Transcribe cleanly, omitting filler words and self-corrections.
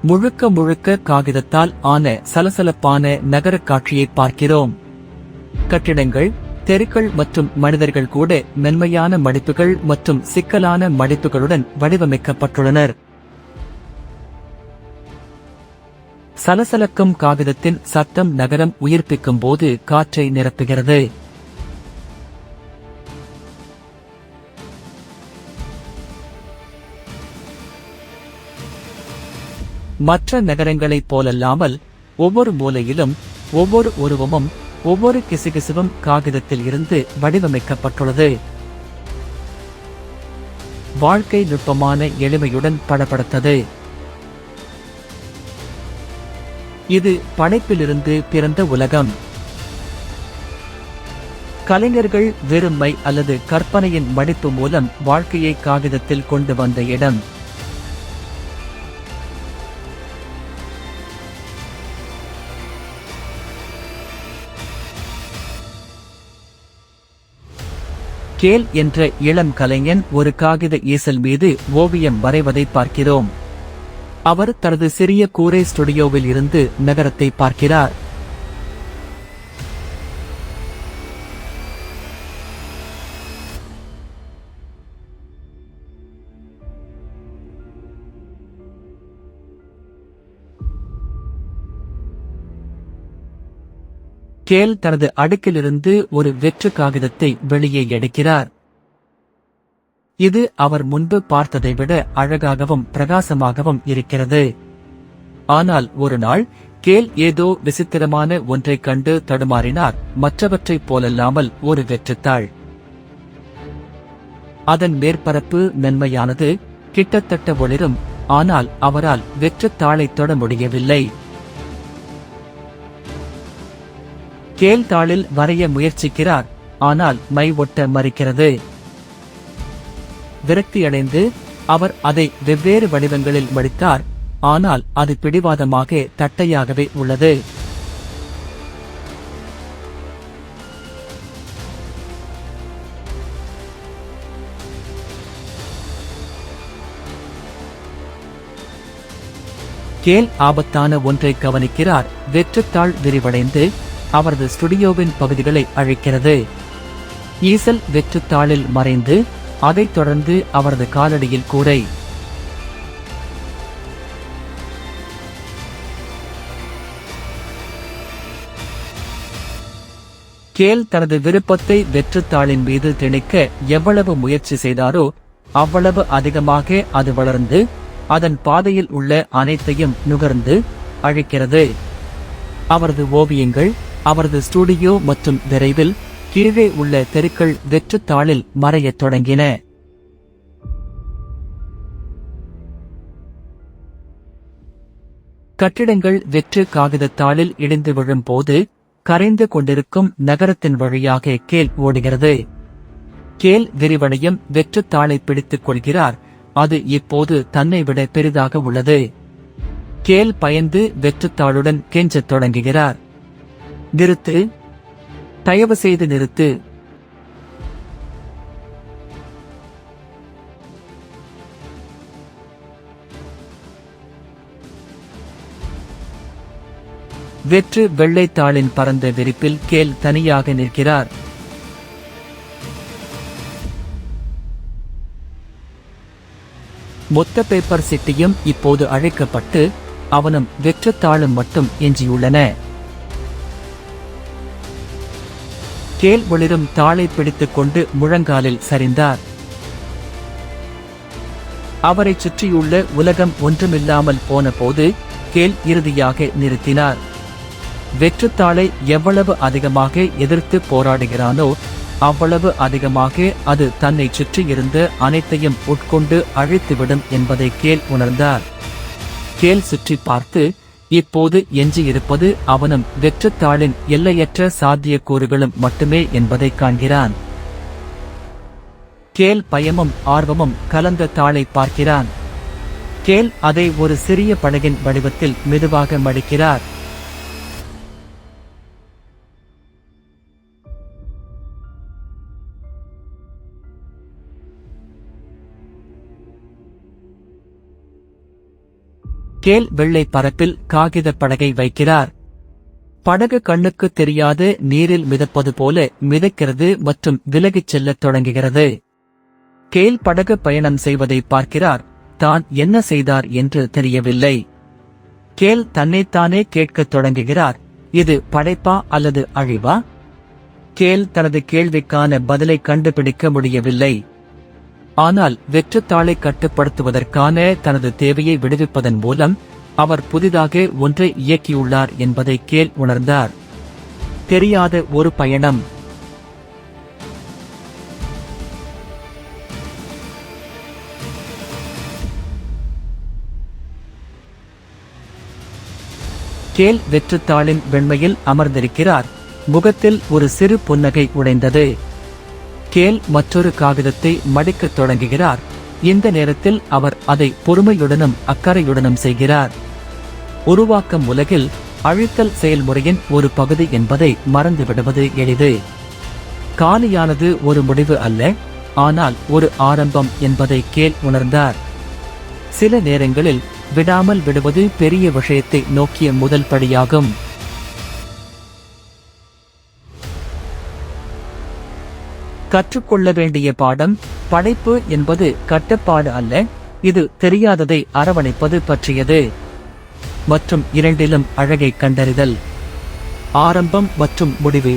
முழுக்க முழுக்க காகிதத்தால் ஆன சலசலப்பான நகரக் காட்சியை பார்க்கிறோம். கட்டிடங்கள், தெருக்கள் மற்றும் மனிதர்கள் கூட மென்மையான மடிப்புகள் மற்றும் சிக்கலான மடிப்புகளுடன் வடிவமைக்கப்பட்டுள்ளனர். சலசலக்கும் காகிதத்தின் சத்தம் நகரம் உயிர்ப்பிக்கும் போது காற்றை நிரப்புகிறது. மற்ற நகரங்களைப் போலல்லாமல் ஒவ்வொரு மூலையிலும் ஒவ்வொரு உருவமும் ஒவ்வொரு கிசுகிசுவும் காகிதத்தில் இருந்து வடிவமைக்கப்பட்டுள்ளது. வாழ்க்கை நுட்பமான எளிமையுடன் படப்படுத்தது. இது படைப்பிலிருந்து பிறந்த உலகம். கலைஞர்கள் வெறுமை அல்லது கற்பனையின் மடிப்பு மூலம் வாழ்க்கையை காகிதத்தில் கொண்டு வந்த இடம். கேல் என்ற இளம் கலைஞன் ஒரு காகித ஈசல் மீது ஓவியம் வரைவதை பார்க்கிறோம். அவர் தனது சிறிய கூரை ஸ்டுடியோவில் இருந்து நகரத்தை பார்க்கிறார். கேல் தனது அடுக்கிலிருந்து ஒரு வெற்று காகிதத்தை வெளியே எடுக்கிறார். இது அவர் முன்பு பார்த்ததை விட அழகாகவும் பிரகாசமாகவும் இருக்கிறது. ஆனால் ஒரு நாள் கேல் ஏதோ விசித்திரமான ஒன்றைக் கண்டு தடுமாறினார். மற்றவற்றைப் போலல்லாமல் ஒரு வெற்றுத்தாள். அதன் மேற்பரப்பு மென்மையானது, கிட்டத்தட்ட ஒளிரும். ஆனால் அவரால் வெற்றுத்தாளைத் தொட முடியவில்லை. கேல் தாளில் வரைய முயற்சிக்கிறார், ஆனால் மை ஒட்ட மறுக்கிறது. விரக்தியடைந்து அவர் அதை வெவ்வேறு வடிவங்களில் மடித்தார், ஆனால் அது பிடிவாதமாக தட்டையாகவே உள்ளது. கேல் ஆபத்தான ஒன்றை கவனிக்கிறார். வெற்றுத்தாள் விரிவடைந்து அவரது ஸ்டுடியோவின் பகுதிகளை அழிக்கிறது. ஈசல் வெற்றுத்தாளில் மறைந்து அதைத் தொடர்ந்து அவரது காலடியில் கூரை. கேல் தனது விருப்பத்தை வெற்றுத்தாளின் மீது திணிக்க எவ்வளவு முயற்சி செய்தாரோ அவ்வளவு அதிகமாக அது வளர்ந்து அதன் பாதையில் உள்ள அனைத்தையும் நுகர்ந்து அழிக்கிறது. அவரது ஓவியங்கள், அவரது ஸ்டுடியோ மற்றும் விரைவில் கீழே உள்ள தெருக்கள் வெற்றுத்தாளில் மறையத் தொடங்கின. கட்டிடங்கள் வெற்று காகிதத்தாளில் இடிந்து விழும்போது கரைந்து கொண்டிருக்கும் நகரத்தின் வழியாக கேல் ஓடுகிறது. கேல் விரிவடையும் வெற்றுத்தாளை பிடித்துக் கொள்கிறார். அது இப்போது தன்னை விட பெரிதாக உள்ளது. கேல் பயந்து வெற்றுத்தாளுடன் கெஞ்சத் தொடங்குகிறார். நிறுத்து, தயவு செய்து நிறுத்து. வெற்று வெள்ளைத்தாளின் பரந்த விரிப்பில் கேல் தனியாக நிற்கிறார். மொத்த பேப்பர் சிட்டியும் இப்போது அழைக்கப்பட்டு அவனும் வெற்றுத்தாளும் மட்டும் எஞ்சியுள்ளன. கேல் ஒளிரும் தாளை பிடித்துக் கொண்டு முழங்காலில் சரிந்தார். அவரைச் சுற்றியுள்ள உலகம் ஒன்றுமில்லாமல் போன போது கேல் இறுதியாக நிறுத்தினார். வெற்றுத்தாளை எவ்வளவு அதிகமாக எதிர்த்து போராடுகிறானோ அவ்வளவு அதிகமாக அது தன்னை சுற்றியிருந்த அனைத்தையும் உட்கொண்டு அழித்துவிடும் என்பதை கேல் உணர்ந்தார். கேல் சுற்றி பார்த்து இப்போது எஞ்சியிருப்பது அவனும் வெற்றுத்தாளின் எல்லையற்ற சாத்தியக்கூறுகளும் மட்டுமே என்பதை காண்கிறான். கேல் பயமும் ஆர்வமும் கலந்த தாளை பார்க்கிறான். கேல் அதை ஒரு சிறிய படகின் வடிவத்தில் மெதுவாக மடிக்கிறார். கேல் வெள்ளை பரப்பில் காகித படகை வைக்கிறார். படகு கண்ணுக்கு தெரியாத நீரில் மிதப்பது போல மிதக்கிறது மற்றும் விலகிச் செல்லத் தொடங்குகிறது. கேல் படகு பயணம் செய்வதை பார்க்கிறார். தான் என்ன செய்தார் என்று தெரியவில்லை. கேல் தன்னைத்தானே கேட்கத் தொடங்குகிறார். இது படைப்பா அல்லது அழிவா? கேல் தனது கேள்விக்கான பதிலை கண்டுபிடிக்க முடியவில்லை. ஆனால் வெற்றுத்தாளை கட்டுப்படுத்துவதற்கான தனது தேவையை விடுவிப்பதன் மூலம் அவர் புதிதாக ஒன்றை இயக்கியுள்ளார் என்பதை கேல் உணர்ந்தார். தெரியாத ஒரு பயணம். கேல் வெற்றுத்தாளின் வெண்மையில் அமர்ந்திருக்கிறார். முகத்தில் ஒரு சிறு புன்னகை உடைந்தது. கேல் மற்றொரு காகிதத்தை மடிக்கத் தொடங்குகிறார். இந்த நேரத்தில் அவர் அதை பொறுமையுடனும் அக்கறையுடனும் செய்கிறார். உருவாக்கம் உலகில் அழித்தல் செயல்முறையின் ஒரு பகுதி என்பதை மறந்துவிடுவது எளிது. காலியானது ஒரு முடிவு அல்ல, ஆனால் ஒரு ஆரம்பம் என்பதை கேல் உணர்ந்தார். சில நேரங்களில் விடாமல் விடுவது பெரிய விஷயத்தை நோக்கிய முதல் படியாகும். கற்றுக்கொள்ள வேண்டிய பாடம்: படைப்பு என்பது கட்டுப்பாடு அல்ல, இது தெரியாததை அரவணைப்பது பற்றியது. மற்றும் இரண்டிலும் அழகை கண்டறிதல். ஆரம்பம் மற்றும் முடிவு.